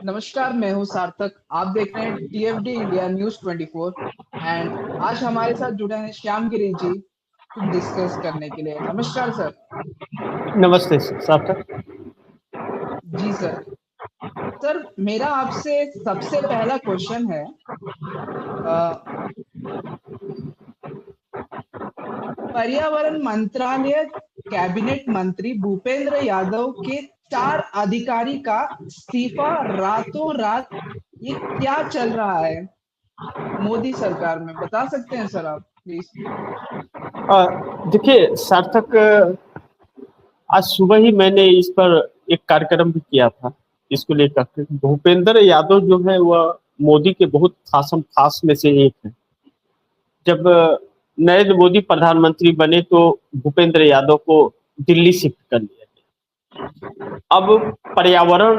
नमस्कार, मैं हूँ सार्थक। आप देख रहे हैं टीएफडी इंडिया न्यूज़ 24 एंड आज हमारे साथ जुड़े हैं श्याम गिरी जी कुछ डिस्कस करने के लिए। नमस्कार सर। नमस्ते सार्थक। जी सर। सर, मेरा आपसे सबसे पहला क्वेश्चन है, अ, पर्यावरण मंत्रालय कैबिनेट मंत्री भूपेंद्र यादव के 4 अधिकारी का इस्तीफा रातों रात, ये क्या चल रहा है मोदी सरकार में? बता सकते हैं सर आप प्लीज? देखिए सार्थक, आज सुबह ही मैंने इस पर एक कार्यक्रम भी किया था। इसको लेकर के भूपेंद्र यादव जो है वह मोदी के बहुत खासम खास में से एक है। जब नरेंद्र मोदी प्रधानमंत्री बने तो भूपेंद्र यादव को दिल्ली शिफ्ट कर लिया गया। अब पर्यावरण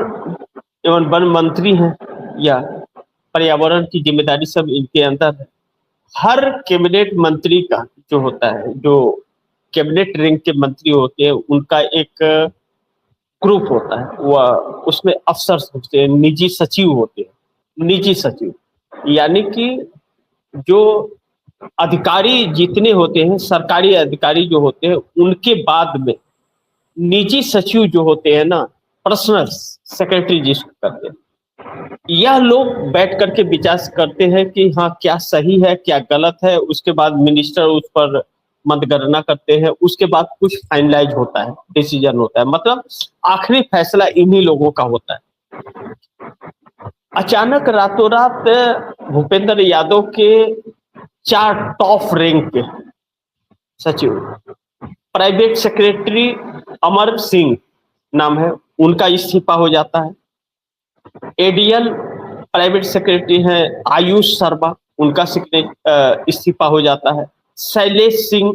एवं वन मंत्री हैं, या पर्यावरण की जिम्मेदारी सब इनके अंदर है। हर कैबिनेट मंत्री का जो होता है, जो कैबिनेट रैंक के मंत्री होते हैं, उनका एक ग्रुप होता है। वह उसमें अफसर होते हैं, निजी सचिव होते हैं। निजी सचिव यानी कि जो अधिकारी जितने होते हैं, सरकारी अधिकारी जो होते हैं, उनके बाद में निजी सचिव जो होते हैं ना, पर्सनल सेक्रेटरी जिसको करते हैं, यह लोग बैठ करके विचार करते हैं कि हाँ क्या सही है क्या गलत है। उसके बाद मिनिस्टर उस पर मतगणना करते हैं। उसके बाद कुछ फाइनलाइज होता है, डिसीजन होता है, मतलब आखिरी फैसला इन्हीं लोगों का होता है। अचानक रातों रात भूपेंद्र यादव के 4 टॉप रैंक के सचिव, प्राइवेट सेक्रेटरी अमर सिंह नाम है, उनका इस्तीफा हो जाता है। एडीएल प्राइवेट सेक्रेटरी है आयुष शर्मा, उनका इस्तीफा हो जाता है। शैलेश सिंह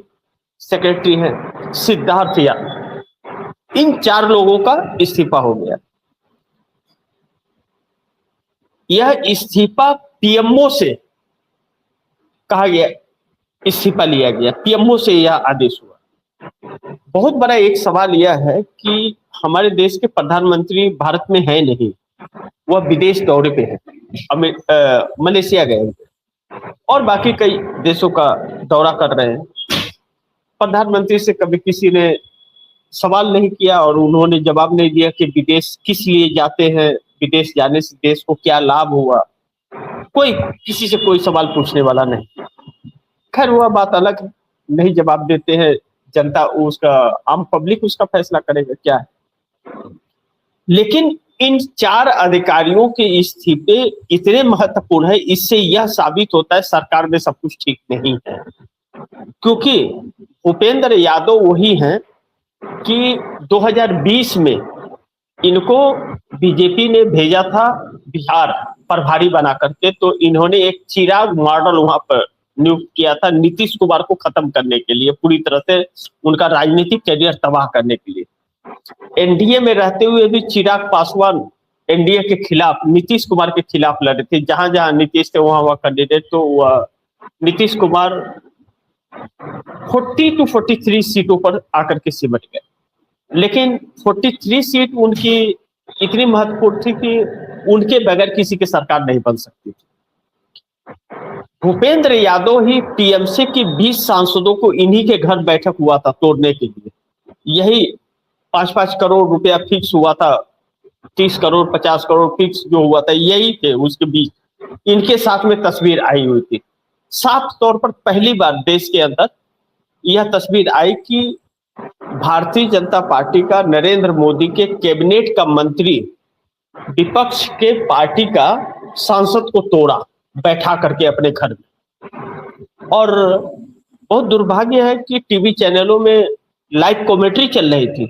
सेक्रेटरी है सिद्धार्थ यादव। इन 4 लोगों का इस्तीफा हो गया। यह इस्तीफा पीएमओ से कहा गया, इस्तीफा लिया गया, पीएमओ से यह आदेश हुआ। बहुत बड़ा एक सवाल यह है कि हमारे देश के प्रधानमंत्री भारत में है नहीं, वह विदेश दौरे पे है, मलेशिया गए और बाकी कई देशों का दौरा कर रहे हैं। प्रधानमंत्री से कभी किसी ने सवाल नहीं किया और उन्होंने जवाब नहीं दिया कि विदेश किस लिए जाते हैं, विदेश जाने से देश को क्या लाभ हुआ। कोई किसी से कोई सवाल पूछने वाला नहीं। खैर वह बात अलग है, नहीं जवाब देते हैं जनता, उसका आम पब्लिक उसका फैसला करेगा क्या है। लेकिन इन 4 अधिकारियों के इस्तीफे इतने महत्वपूर्ण है, इससे यह साबित होता है सरकार में सब कुछ ठीक नहीं है। क्योंकि भूपेंद्र यादव वही हैं कि 2020 में इनको बीजेपी ने भेजा था बिहार प्रभारी बना करके, तो इन्होंने एक चिराग मॉडल वहां पर नियुक्त किया था नीतीश कुमार को खत्म करने के लिए, पूरी तरह से उनका राजनीतिक कैरियर तबाह करने के लिए। एनडीए में रहते हुए भी चिराग पासवान एनडीए के खिलाफ, नीतीश कुमार के खिलाफ लड़े थे। जहां जहां नीतीश थे वहां वह कैंडिडेट, तो वह नीतीश कुमार 40 to 43 सीटों पर आकर के सिमट गए। लेकिन 43 सीट उनकी इतनी महत्वपूर्ण थी कि उनके बगैर किसी की सरकार नहीं बन सकती थी। भूपेंद्र यादव ही टीएमसी की 20 सांसदों को इन्हीं के घर बैठक हुआ था तोड़ने के लिए। यही 5-5 करोड़ रुपया फिक्स हुआ था, 30 करोड़ 50 करोड़ फिक्स जो हुआ था, यही थे उसके बीच इनके साथ में तस्वीर आई हुई थी। साफ तौर पर पहली बार देश के अंदर यह तस्वीर आई कि भारतीय जनता पार्टी का, नरेंद्र मोदी के कैबिनेट का मंत्री विपक्ष के पार्टी का सांसद को तोड़ा बैठा करके अपने घर में। और बहुत दुर्भाग्य है कि टीवी चैनलों में लाइव कमेंट्री चल रही थी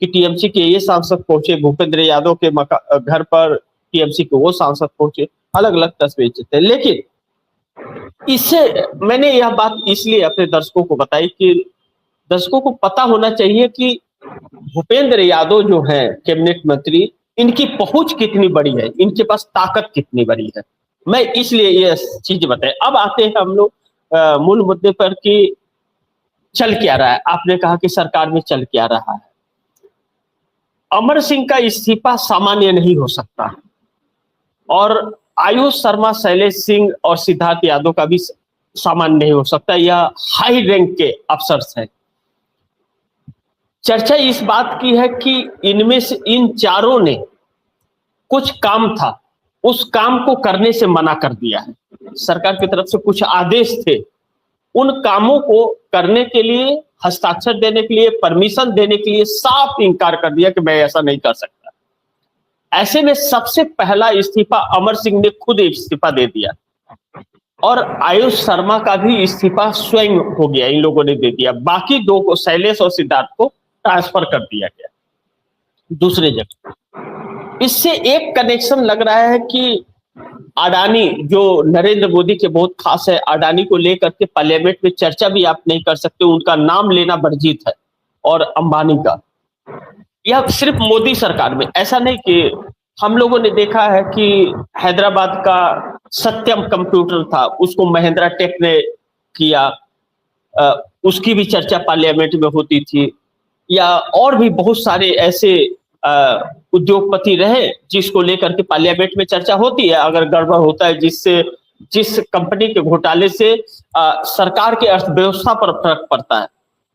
कि टीएमसी के ये सांसद पहुंचे भूपेंद्र यादव के घर पर, टीएमसी के वो सांसद पहुंचे, अलग अलग तस्वीर चलते। लेकिन इससे मैंने यह बात इसलिए अपने दर्शकों को बताई कि दर्शकों को पता होना चाहिए कि भूपेंद्र यादव जो है कैबिनेट मंत्री, इनकी पहुंच कितनी बड़ी है, इनके पास ताकत कितनी बड़ी है। मैं इसलिए ये चीज बताई। अब आते हैं हम लोग मूल मुद्दे पर कि चल क्या रहा है। आपने कहा कि सरकार में चल क्या रहा है। अमर सिंह का इस्तीफा सामान्य नहीं हो सकता। और आयुष शर्मा, शैलेश सिंह और सिद्धार्थ यादव का भी सामान्य नहीं हो सकता। यह हाई रैंक के अफसर्स हैं। चर्चा इस बात की है कि इनमें से इन चारों ने कुछ काम था, उस काम को करने से मना कर दिया है। सरकार की तरफ से कुछ आदेश थे, उन कामों को करने के लिए, हस्ताक्षर देने के लिए, परमिशन देने के लिए साफ इनकार कर दिया कि मैं ऐसा नहीं कर सकता। ऐसे में सबसे पहला इस्तीफा अमर सिंह ने खुद इस्तीफा दे दिया और आयुष शर्मा का भी इस्तीफा स्वयं हो गया, इन लोगों ने दे दिया। बाकी दो को, शैलेश और सिद्धार्थ को ट्रांसफर कर दिया गया दूसरे जगह। इससे एक कनेक्शन लग रहा है कि अडानी, जो नरेंद्र मोदी के बहुत खास है, अडानी को लेकर के पार्लियामेंट में चर्चा भी आप नहीं कर सकते, उनका नाम लेना वर्जित है। और अंबानी का, यह सिर्फ मोदी सरकार में, ऐसा नहीं कि हम लोगों ने देखा है कि हैदराबाद का सत्यम कंप्यूटर था, उसको महिंद्रा टेक ने किया, उसकी भी चर्चा पार्लियामेंट में होती थी। या और भी बहुत सारे ऐसे उद्योगपति रहे जिसको लेकर के पार्लियामेंट में चर्चा होती है अगर गड़बड़ होता है, जिस कंपनी के घोटाले से सरकार की अर्थव्यवस्था पर फर्क पड़ता है,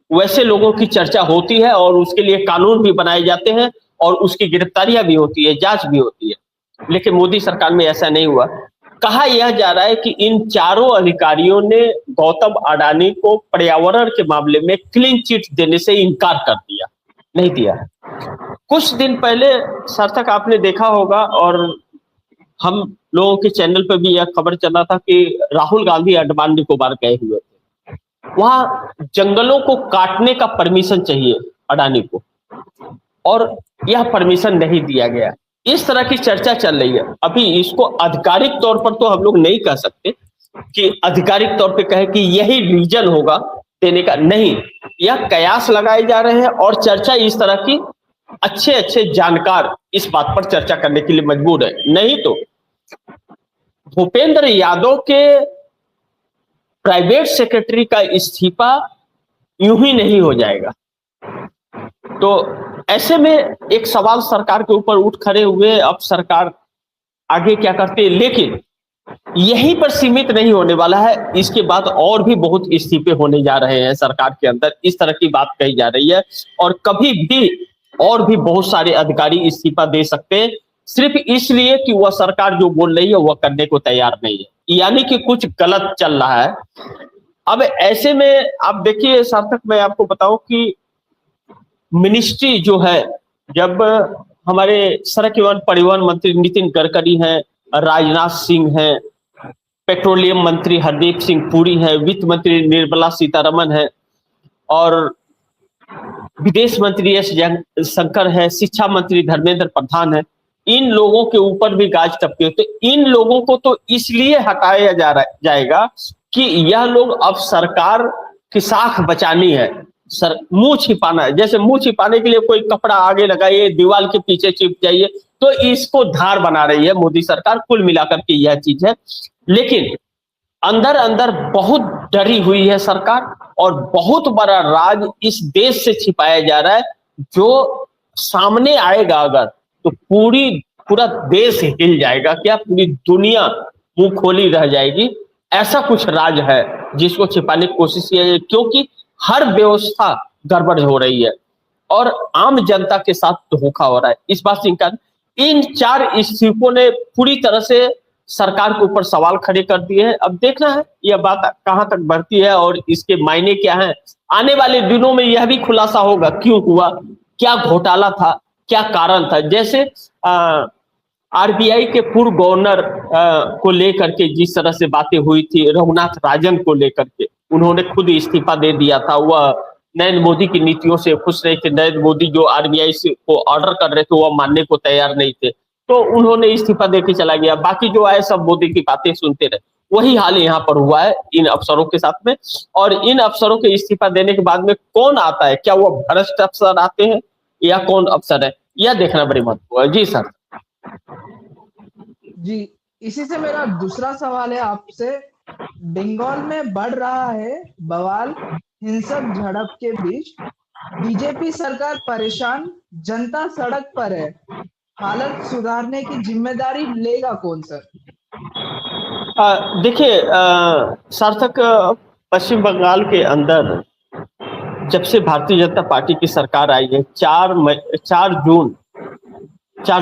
वैसे लोगों की चर्चा होती है और उसके लिए कानून भी बनाए जाते हैं और उसकी गिरफ्तारियां भी होती है, जांच भी होती है। लेकिन मोदी सरकार में ऐसा नहीं हुआ। कहा यह जा रहा है कि इन चारों अधिकारियों ने गौतम अडानी को पर्यावरण के मामले में क्लीन चिट देने से इनकार कर दिया, नहीं दिया है। कुछ दिन पहले सार्थक आपने देखा होगा और हम लोगों के चैनल पर भी यह खबर चला था कि राहुल गांधी अंडमान निकोबार गए हुए थे। वहां जंगलों को काटने का परमिशन चाहिए अडानी को और यह परमिशन नहीं दिया गया। इस तरह की चर्चा चल रही है। अभी इसको आधिकारिक तौर पर तो हम लोग नहीं कह सकते कि आधिकारिक तौर पे कहे कि यही रीजन होगा देने का, नहीं, यह कयास लगाए जा रहे हैं और चर्चा इस तरह की अच्छे अच्छे जानकार इस बात पर चर्चा करने के लिए मजबूर है। नहीं तो भूपेंद्र यादव के प्राइवेट सेक्रेटरी का इस्तीफा यूं ही नहीं हो जाएगा। तो ऐसे में एक सवाल सरकार के ऊपर उठ खड़े हुए, अब सरकार आगे क्या करती है। लेकिन यहीं पर सीमित नहीं होने वाला है, इसके बाद और भी बहुत इस्तीफे होने जा रहे हैं सरकार के अंदर, इस तरह की बात कही जा रही है। और कभी भी और भी बहुत सारे अधिकारी इस्तीफा दे सकते हैं, सिर्फ इसलिए कि वह सरकार जो बोल रही है वह करने को तैयार नहीं है, यानी कि कुछ गलत चल रहा है। अब ऐसे में आप देखिए सार्थक, मैं आपको बताऊं कि मिनिस्ट्री जो है, जब हमारे सड़क एवं परिवहन मंत्री नितिन गडकरी हैं, राजनाथ सिंह हैं, पेट्रोलियम मंत्री हरदीप सिंह पुरी है, वित्त मंत्री निर्मला सीतारमन है और विदेश मंत्री एस जयशंकर है, शिक्षा मंत्री धर्मेंद्र प्रधान है, इन लोगों के ऊपर भी गाज टपके होते। इन लोगों को तो इसलिए हटाया जाएगा कि यह लोग अब सरकार की साख बचानी है, मुंह छिपाना है। जैसे मुंह छिपाने के लिए कोई कपड़ा आगे लगाइए, दीवार के पीछे छिप जाइए, तो इसको धार बना रही है मोदी सरकार। कुल मिलाकर के यह चीज है। लेकिन अंदर अंदर बहुत डरी हुई है सरकार और बहुत बड़ा राज इस देश से छिपाया जा रहा है, जो सामने आएगा अगर तो पूरा देश हिल जाएगा, क्या पूरी दुनिया मुंह खोली रह जाएगी। ऐसा कुछ राज है जिसको छिपाने की कोशिश की है, क्योंकि हर व्यवस्था गड़बड़ हो रही है और आम जनता के साथ धोखा हो रहा है। इस बात से इनकार, इन चार इस्तीफों ने पूरी तरह से सरकार के ऊपर सवाल खड़े कर दिए हैं। अब देखना है यह बात कहां तक बढ़ती है और इसके मायने क्या हैं। आने वाले दिनों में यह भी खुलासा होगा क्यों हुआ, क्या घोटाला था, क्या कारण था। जैसे आरबीआई के पूर्व गवर्नर को लेकर के जिस तरह से बातें हुई थी, रघुनाथ राजन को लेकर के उन्होंने खुद इस्तीफा दे दिया था। वह नरेंद्र मोदी की नीतियों से खुश रहे थे, नरेंद्र मोदी जो आरबीआई को ऑर्डर कर रहे थे वह मानने को तैयार नहीं थे, तो उन्होंने इस्तीफा देके चला गया। बाकी जो आए सब मोदी की बातें सुनते रहे। वही हाल यहाँ पर हुआ है इन अफसरों के साथ में। और इन अफसरों के इस्तीफा देने के बाद में कौन आता है, क्या वो भ्रष्ट अफसर आते हैं या कौन अफसर है, यह देखना बड़ी महत्वपूर्ण है। जी सर। जी, इसी से मेरा दूसरा सवाल है आपसे। बंगाल में बढ़ रहा है बवाल, हिंसक झड़प के बीच बीजेपी सरकार परेशान, जनता सड़क पर है। हालत सुधारने की जिम्मेदारी लेगा कौन सर? देखिए, सार्थक, पश्चिम बंगाल के अंदर जब से भारतीय जनता पार्टी की सरकार आई है, 4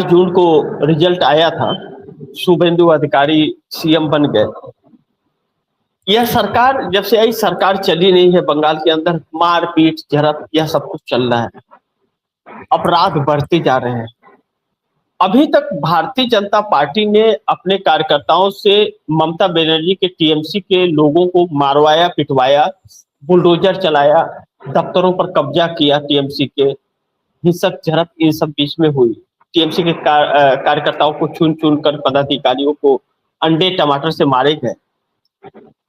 जून को रिजल्ट आया था, शुभेंदु अधिकारी सीएम बन गए। यह सरकार जब से आई, सरकार चली नहीं है बंगाल के अंदर, मारपीट झड़प यह सब कुछ चल रहा है, अपराध बढ़ते जा रहे हैं। अभी तक भारतीय जनता पार्टी ने अपने कार्यकर्ताओं से ममता बनर्जी के टीएमसी के लोगों को मारवाया, पिटवाया, बुलडोजर चलाया, दफ्तरों पर कब्जा किया, टीएमसी के हिंसक झड़प इन सब बीच में हुई। टीएमसी के कार्यकर्ताओं को चुन चुन कर पदाधिकारियों को अंडे टमाटर से मारे गए,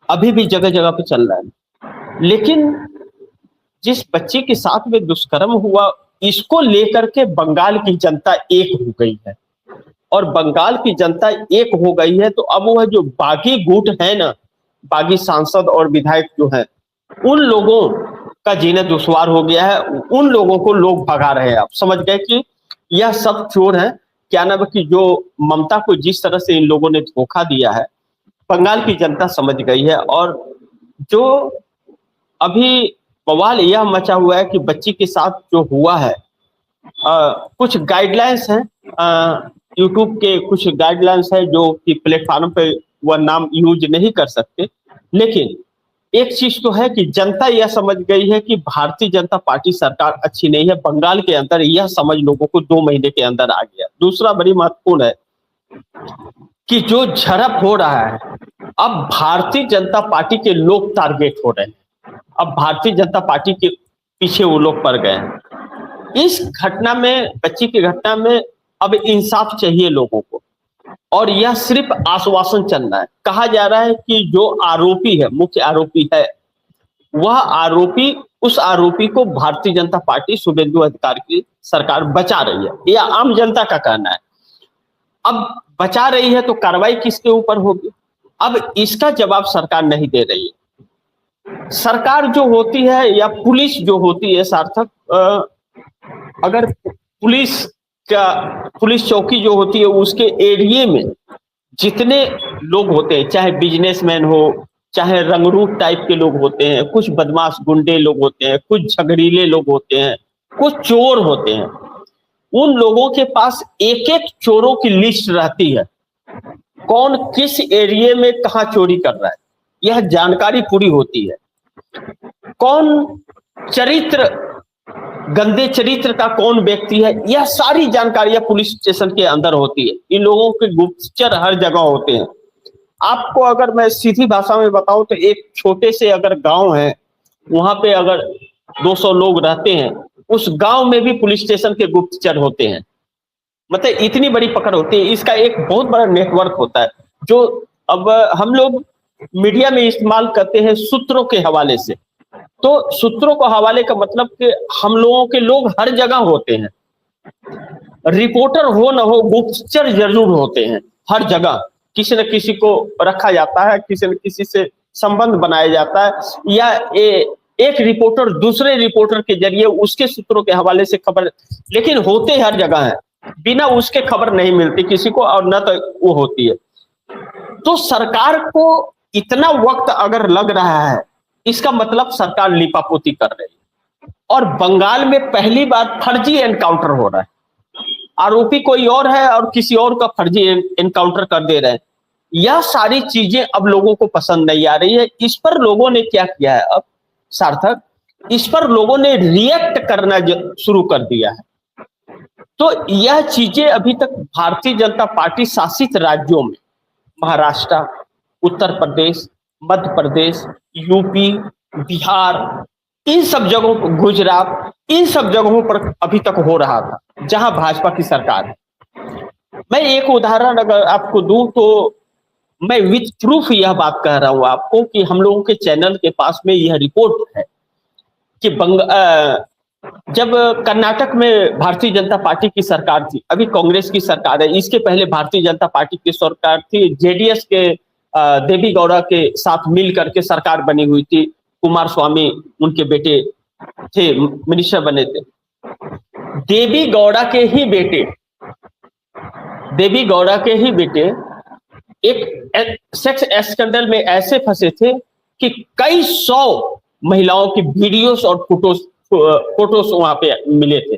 अभी भी जगह जगह पे चल रहा है। लेकिन जिस बच्चे के साथ में दुष्कर्म हुआ, इसको लेकर के बंगाल की जनता एक हो गई है, और बंगाल की जनता एक हो गई है तो अब वह जो बागी गुट है ना, बागी सांसद और विधायक जो है, उन लोगों का जीना दुश्वार हो गया है। उन लोगों को लोग भगा रहे हैं। आप समझ गए कि यह सब चोर है। क्या नाम है कि जो ममता को जिस तरह से इन लोगों ने धोखा दिया है, बंगाल की जनता समझ गई है। और जो अभी बवाल यह मचा हुआ है कि बच्ची के साथ जो हुआ है, कुछ गाइडलाइंस हैं, यूट्यूब के कुछ गाइडलाइंस है जो कि प्लेटफॉर्म पे वह नाम यूज नहीं कर सकते। लेकिन एक चीज तो है कि जनता यह समझ गई है कि भारतीय जनता पार्टी सरकार अच्छी नहीं है। बंगाल के अंदर यह समझ लोगों को 2 महीने के अंदर आ गया। दूसरा बड़ी महत्वपूर्ण है कि जो झड़प हो रहा है, अब भारतीय जनता पार्टी के लोग टारगेट हो रहे हैं। अब भारतीय जनता पार्टी के पीछे वो लोग पड़ गए हैं। इस घटना में, बच्ची की घटना में अब इंसाफ चाहिए लोगों को, और यह सिर्फ आश्वासन चल रहा है। कहा जा रहा है कि जो आरोपी है, मुख्य आरोपी है, वह आरोपी, उस आरोपी को भारतीय जनता पार्टी, शुभेंदु अधिकारी की सरकार बचा रही है, यह आम जनता का कहना है। अब बचा रही है तो कार्रवाई किसके ऊपर होगी? अब इसका जवाब सरकार नहीं दे रही है। सरकार जो होती है या पुलिस जो होती है, सार्थक, अगर पुलिस चौकी जो होती है, उसके एरिया में जितने लोग होते हैं, चाहे बिजनेसमैन हो, चाहे रंगरूट टाइप के लोग होते हैं, कुछ बदमाश गुंडे लोग होते हैं, कुछ झगड़ीले लोग होते हैं, कुछ चोर होते हैं, उन लोगों के पास एक एक चोरों की लिस्ट रहती है। कौन किस एरिया में कहां चोरी कर रहा है, यह जानकारी पूरी होती है। कौन गंदे चरित्र का कौन व्यक्ति है, यह सारी जानकारियां पुलिस स्टेशन के अंदर होती है। इन लोगों के गुप्तचर हर जगह होते हैं। आपको अगर मैं सीधी भाषा में बताऊं तो एक छोटे से अगर गांव है, वहां पे अगर 200 लोग रहते हैं, उस गांव में भी पुलिस स्टेशन के गुप्तचर होते हैं। मतलब इतनी बड़ी पकड़ होती है। इसका एक बहुत बड़ा नेटवर्क होता है, जो अब हम लोग मीडिया में इस्तेमाल करते हैं सूत्रों के हवाले से। तो सूत्रों को हवाले का मतलब कि हम लोगों के लोग हर जगह होते हैं। रिपोर्टर हो ना हो, गुप्तचर जरूर होते हैं हर जगह। किसी न किसी को रखा जाता है, किसी न किसी से संबंध बनाया जाता है, या एक रिपोर्टर दूसरे रिपोर्टर के जरिए उसके सूत्रों के हवाले से खबर, लेकिन होते हर जगह है। बिना उसके खबर नहीं मिलती किसी को, और न तो वो होती है। तो सरकार को इतना वक्त अगर लग रहा है, इसका मतलब सरकार लिपापोती कर रही है। और बंगाल में पहली बार फर्जी एनकाउंटर हो रहा है। आरोपी कोई और है और किसी और का फर्जी एनकाउंटर कर दे रहे हैं। यह सारी चीजें अब लोगों को पसंद नहीं आ रही है। इस पर लोगों ने क्या किया है, अब सार्थक, इस पर लोगों ने रिएक्ट करना शुरू कर दिया है। तो यह चीजें अभी तक भारतीय जनता पार्टी शासित राज्यों में, महाराष्ट्र, उत्तर प्रदेश, मध्य प्रदेश, यूपी, बिहार, इन सब जगहों पर, गुजरात, इन सब जगहों पर अभी तक हो रहा था जहां भाजपा की सरकार है। मैं एक उदाहरण अगर आपको दूं तो मैं विथ प्रूफ यह बात कह रहा हूं आपको कि हम लोगों के चैनल के पास में यह रिपोर्ट है कि जब कर्नाटक में भारतीय जनता पार्टी की सरकार थी, अभी कांग्रेस की सरकार है, इसके पहले भारतीय जनता पार्टी की सरकार थी, जेडीएस के देवी गौड़ा के साथ मिल करके सरकार बनी हुई थी। कुमार स्वामी उनके बेटे थे, मिनिस्टर बने थे। देवी गौड़ा के ही बेटे देवी गौड़ा के ही बेटे एक सेक्स स्कैंडल में ऐसे फंसे थे कि कई 100 महिलाओं की वीडियोस और फोटोस वहां पे मिले थे,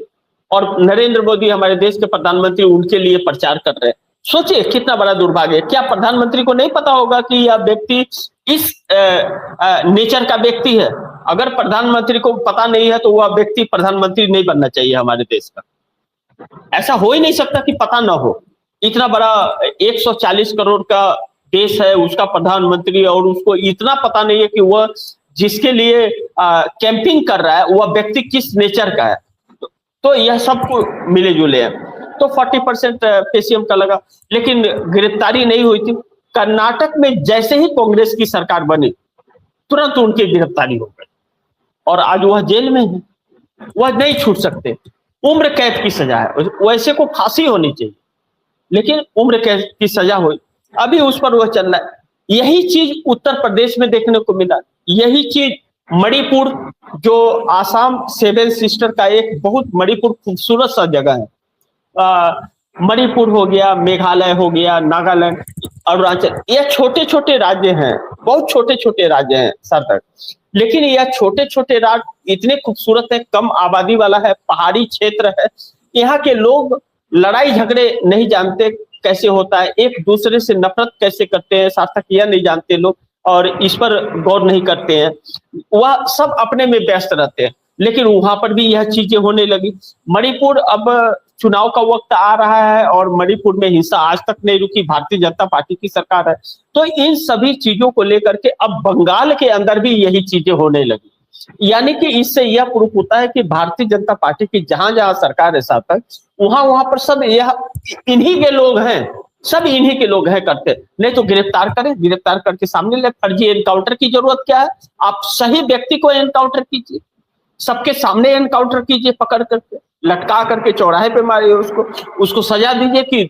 और नरेंद्र मोदी हमारे देश के प्रधानमंत्री उनके लिए प्रचार कर रहे हैं। सोचिए कितना बड़ा दुर्भाग्य है। क्या प्रधानमंत्री को नहीं पता होगा कि यह व्यक्ति इस नेचर का व्यक्ति है? अगर प्रधानमंत्री को पता नहीं है तो वह व्यक्ति प्रधानमंत्री नहीं बनना चाहिए हमारे देश का। ऐसा हो ही नहीं सकता कि पता ना हो। इतना बड़ा 140 करोड़ का देश है, उसका प्रधानमंत्री, और उसको इतना पता नहीं है कि वह जिसके लिए कैंपिंग कर रहा है वह व्यक्ति किस नेचर का है। तो यह सब मिले जुले हैं। तो 40% पेसीएम का लगा, लेकिन गिरफ्तारी नहीं हुई थी। कर्नाटक में जैसे ही कांग्रेस की सरकार बनी तुरंत उनकी गिरफ्तारी हो गई और आज वह जेल में है, वह नहीं छूट सकते। उम्र कैद की सजा है, वैसे को फांसी होनी चाहिए, लेकिन उम्र कैद की सजा हुई, अभी उस पर वह चल रहा है। यही चीज उत्तर प्रदेश में देखने को मिला, यही चीज मणिपुर, जो आसाम 7 सिस्टर का एक बहुत मणिपुर खूबसूरत सा जगह है। मणिपुर हो गया, मेघालय हो गया, नागालैंड, अरुणाचल, यह छोटे छोटे राज्य हैं, बहुत छोटे छोटे राज्य हैं सार्थक, लेकिन यह छोटे छोटे राज्य इतने खूबसूरत है, कम आबादी वाला है, पहाड़ी क्षेत्र है। यहाँ के लोग लड़ाई झगड़े नहीं जानते कैसे होता है, एक दूसरे से नफरत कैसे करते हैं सार्थक यह नहीं जानते लोग, और इस पर गौर नहीं करते हैं। वह सब अपने में व्यस्त रहते हैं, लेकिन वहां पर भी यह चीजें होने लगी। मणिपुर, अब चुनाव का वक्त आ रहा है और मणिपुर में हिंसा आज तक नहीं रुकी, भारतीय जनता पार्टी की सरकार है। तो इन सभी चीजों को लेकर के अब बंगाल के अंदर भी यही चीजें होने लगी। यानी कि इससे यह प्रूफ होता है कि भारतीय जनता पार्टी की जहां जहां सरकार है सार्थक, वहां पर सब यह इन्हीं के लोग हैं, सब इन्हीं के लोग हैं करते। नहीं तो गिरफ्तार करें, गिरफ्तार करके सामने ले। फर्जी एनकाउंटर की जरूरत क्या है? आप सही व्यक्ति को एनकाउंटर कीजिए, सबके सामने एनकाउंटर कीजिए, पकड़ करके लटका करके चौराहे पे मारिए उसको सजा दीजिए कि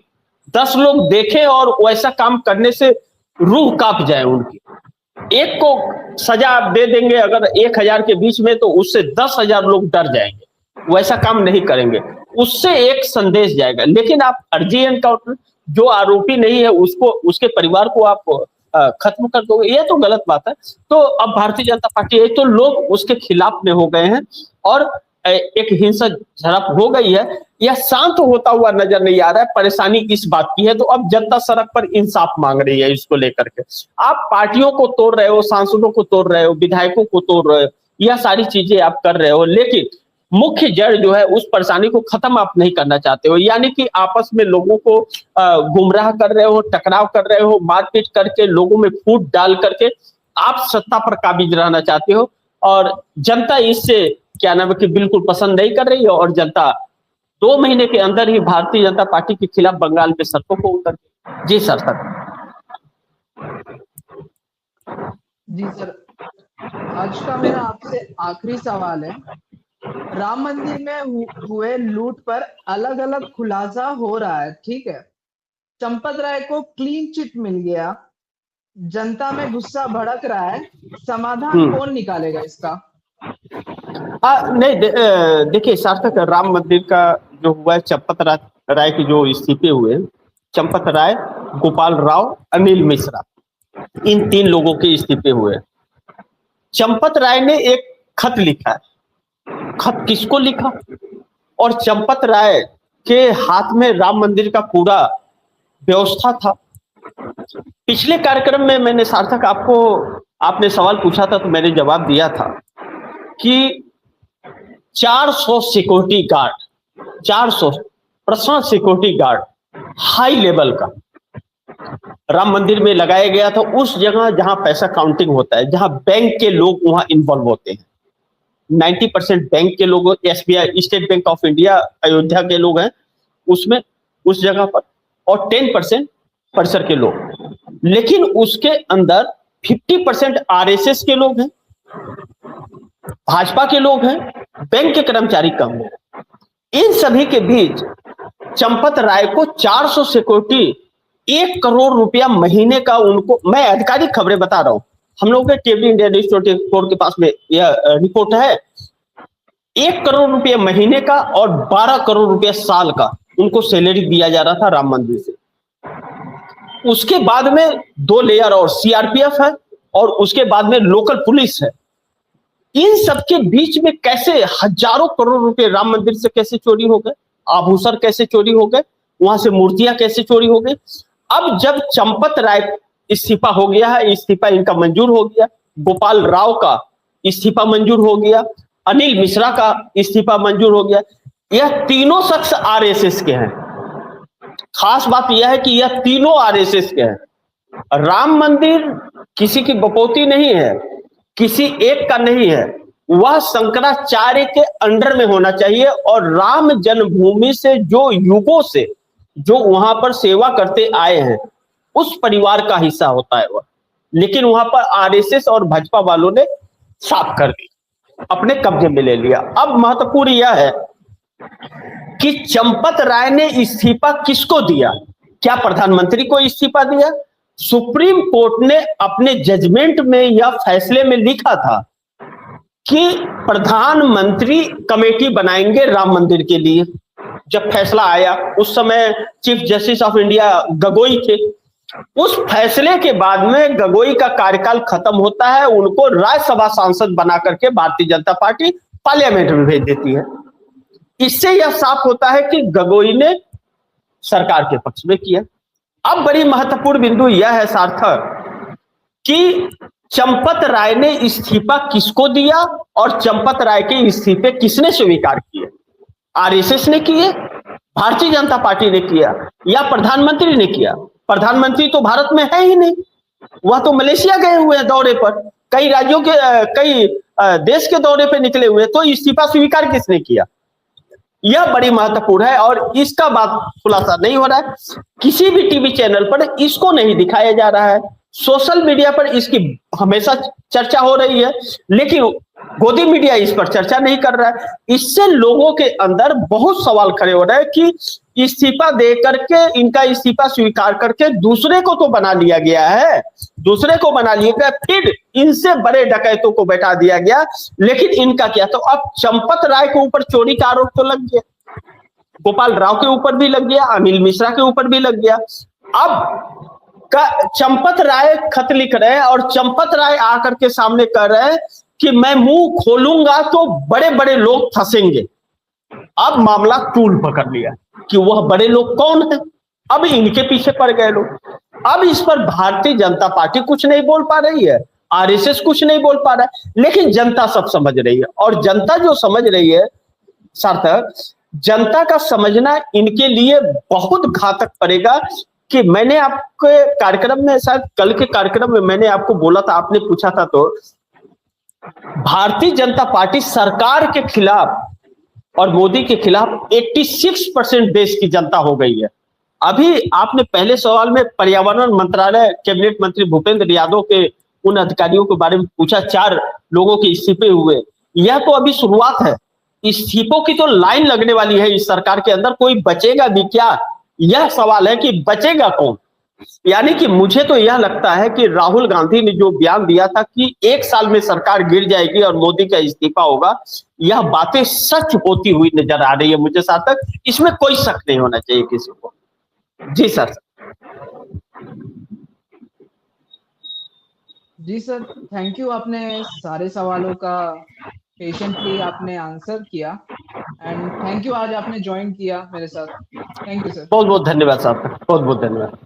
10 लोग देखें और वैसा काम करने से रूह कांप जाए उनकी। एक को सजा दे देंगे अगर 1000 के बीच में, तो उससे 10,000 लोग डर जाएंगे, वैसा काम नहीं करेंगे, उससे एक संदेश जाएगा। लेकिन आप फर्जी एनकाउंटर, जो आरोपी नहीं है उसको, उसके परिवार को आप खत्म कर दोगे, यह तो गलत बात है। तो अब भारतीय जनता पार्टी, तो लोग उसके खिलाफ में हो गए हैं और एक हिंसा झड़प हो गई है। यह शांत होता हुआ नजर नहीं आ रहा है। परेशानी इस बात की है, तो अब जनता सड़क पर इंसाफ मांग रही है इसको लेकर के। आप पार्टियों को तोड़ रहे हो, सांसदों को तोड़ रहे हो, विधायकों को तोड़ रहे हो, यह सारी चीजें आप कर रहे हो, लेकिन मुख्य जड़ जो है उस परेशानी को खत्म आप नहीं करना चाहते हो। यानी कि आपस में लोगों को गुमराह कर रहे हो, टकराव कर रहे हो, मारपीट करके, लोगों में फूट डाल करके आप सत्ता पर काबिज रहना चाहते हो, और जनता इससे क्या नाम है कि बिल्कुल पसंद नहीं कर रही है। और जनता 2 महीने के अंदर ही भारतीय जनता पार्टी के खिलाफ बंगाल में सड़कों को उतर गई। जी सर। जी सर, आज का मेरा आपसे आखिरी सवाल है, राम मंदिर में हुए लूट पर अलग अलग खुलासा हो रहा है, ठीक है, चंपत राय को क्लीन चिट मिल गया, जनता में गुस्सा भड़क रहा है, समाधान कौन निकालेगा इसका? नहीं, देखिए सार्थक, राम मंदिर का जो हुआ है, चंपत राय के जो इस्तीफे हुए, चंपत राय, गोपाल राव, अनिल मिश्रा, इन 3 लोगों के इस्तीफे हुए। चंपत राय ने एक खत लिखा है। खत किसको लिखा? और चंपत राय के हाथ में राम मंदिर का पूरा व्यवस्था था। पिछले कार्यक्रम में मैंने सार्थक आपने सवाल पूछा था तो मैंने जवाब दिया था कि 400 security guard, 400 personal security guard high level का राम मंदिर में लगाया गया था, उस जगह जहां पैसा काउंटिंग होता है, जहां बैंक के लोग वहां इन्वॉल्व होते हैं। 90% बैंक के लोग, SBI, state bank of India Ayodhya के लोग हैं उसमें, उस जगह पर, और 10% परिसर के लोग। लेकिन उसके अंदर 50% RSS के लोग हैं, भाजपा के लोग हैं, बैंक के कर्मचारी कम हैं। इन सभी के बीच चंपत राय को 400 सिक्योरिटी, 1 करोड़ रुपया महीने का उनको, मैं आधिकारिक खबरें बता रहा हूं, हम लोगों के टीवी इंडिया न्यूज़ 24 के पास में यह रिपोर्ट है, 1 करोड़ रुपया महीने का और 12 करोड़ रुपया साल का उनको सैलरी दिया जा रहा था राम मंदिर से। उसके बाद में 2 लेयर और सीआरपीएफ है, और उसके बाद में लोकल पुलिस है। इन सबके बीच में कैसे हजारों करोड़ रुपए राम मंदिर से कैसे चोरी हो गए, आभूषण कैसे चोरी हो गए, वहां से मूर्तियां कैसे चोरी हो गई। अब जब चंपत राय इस्तीफा हो गया है, इस्तीफा इनका मंजूर हो गया, गोपाल राव का इस्तीफा मंजूर हो गया, अनिल मिश्रा का इस्तीफा मंजूर हो गया, यह तीनों शख्स आरएसएस के हैं। खास बात यह है कि यह तीनों आरएसएस के हैं। राम मंदिर किसी की बपौती नहीं है, किसी एक का नहीं है, वह शंकराचार्य के अंडर में होना चाहिए। और राम जन्मभूमि से जो युगों से जो वहां पर सेवा करते आए हैं, उस परिवार का हिस्सा होता है वह। लेकिन वहां पर आरएसएस और भाजपा वालों ने साफ कर दी, अपने कब्जे में ले लिया। अब महत्वपूर्ण यह है कि चंपत राय ने इस्तीफा किसको दिया? क्या प्रधानमंत्री को इस्तीफा दिया? सुप्रीम कोर्ट ने अपने जजमेंट में या फैसले में लिखा था कि प्रधानमंत्री कमेटी बनाएंगे राम मंदिर के लिए। जब फैसला आया, उस समय chief justice of India Gogoi थे। उस फैसले के बाद में गगोई का कार्यकाल खत्म होता है, उनको राज्यसभा सांसद बना करके भारतीय जनता पार्टी पार्लियामेंट में भेज देती है। इससे यह साफ होता है कि गगोई ने सरकार के पक्ष में किया। अब बड़ी महत्वपूर्ण बिंदु यह है सार्थक कि चंपत राय ने इस्तीफा किसको दिया और चंपत राय के इस्तीफे किसने स्वीकार किए? आरएसएस ने किए, भारतीय जनता पार्टी ने किया, या प्रधानमंत्री ने किया? प्रधानमंत्री तो भारत में है ही नहीं, वह तो मलेशिया गए हुए हैं दौरे पर, कई राज्यों के कई देश के दौरे पर निकले हुए। तो इस्तीफा स्वीकार किसने किया? यह बड़ी महत्वपूर्ण है और इसका बात खुलासा नहीं हो रहा है। किसी भी टीवी चैनल पर इसको नहीं दिखाया जा रहा है। सोशल मीडिया पर इसकी हमेशा चर्चा हो रही है, लेकिन गोदी मीडिया इस पर चर्चा नहीं कर रहा है। इससे लोगों के अंदर बहुत सवाल खड़े हो रहे हैं कि इस्तीफा दे करके, इनका इस्तीफा स्वीकार करके दूसरे को तो बना लिया गया है, दूसरे को बना लिया गया, फिर इनसे बड़े डकैतों को बैठा दिया गया, लेकिन इनका क्या? तो अब चंपत राय के ऊपर चोरी का आरोप तो लग गया, गोपाल राव के ऊपर भी लग गया, अनिल मिश्रा के ऊपर भी लग गया। अब चंपत राय खत लिख रहे हैं और चंपत राय आकर के सामने कह रहे हैं कि मैं मुंह खोलूंगा तो बड़े बड़े लोग फंसेंगे। अब मामला टूल पकड़ लिया कि वह बड़े लोग कौन है। अब इनके पीछे पड़ गए लोग। अब इस पर भारतीय जनता पार्टी कुछ नहीं बोल पा रही है, आरएसएस कुछ नहीं बोल पा रहा है, लेकिन जनता सब समझ रही है। और जनता जो समझ रही है सार्थक, जनता का समझना इनके लिए बहुत घातक पड़ेगा। कि मैंने आपके कार्यक्रम में, शायद कल के कार्यक्रम में मैंने आपको बोला था, आपने पूछा था, तो भारतीय जनता पार्टी सरकार के खिलाफ और मोदी के खिलाफ 86% देश की जनता हो गई है। अभी आपने पहले सवाल में पर्यावरण मंत्रालय कैबिनेट मंत्री भूपेंद्र यादव के उन अधिकारियों के बारे में पूछा, 4 लोगों के इस्तीफे हुए। यह तो अभी शुरुआत है, इस्तीफों की तो लाइन लगने वाली है इस सरकार के अंदर। कोई बचेगा भी क्या? यह सवाल है कि बचेगा कौन। यानी कि मुझे तो यह लगता है कि राहुल गांधी ने जो बयान दिया था कि 1 साल में सरकार गिर जाएगी और मोदी का इस्तीफा होगा, यह बातें सच होती हुई नजर आ रही है मुझे सार्थक। इसमें कोई शक नहीं होना चाहिए किसी को। जी सर। जी सर, थैंक यू। आपने सारे सवालों का पेशेंटली आपने आंसर किया एंड थैंक यू आज आपने ज्वाइन किया मेरे साथ। Thank you sir. बहुत बहुत धन्यवाद साहब, बहुत बहुत धन्यवाद।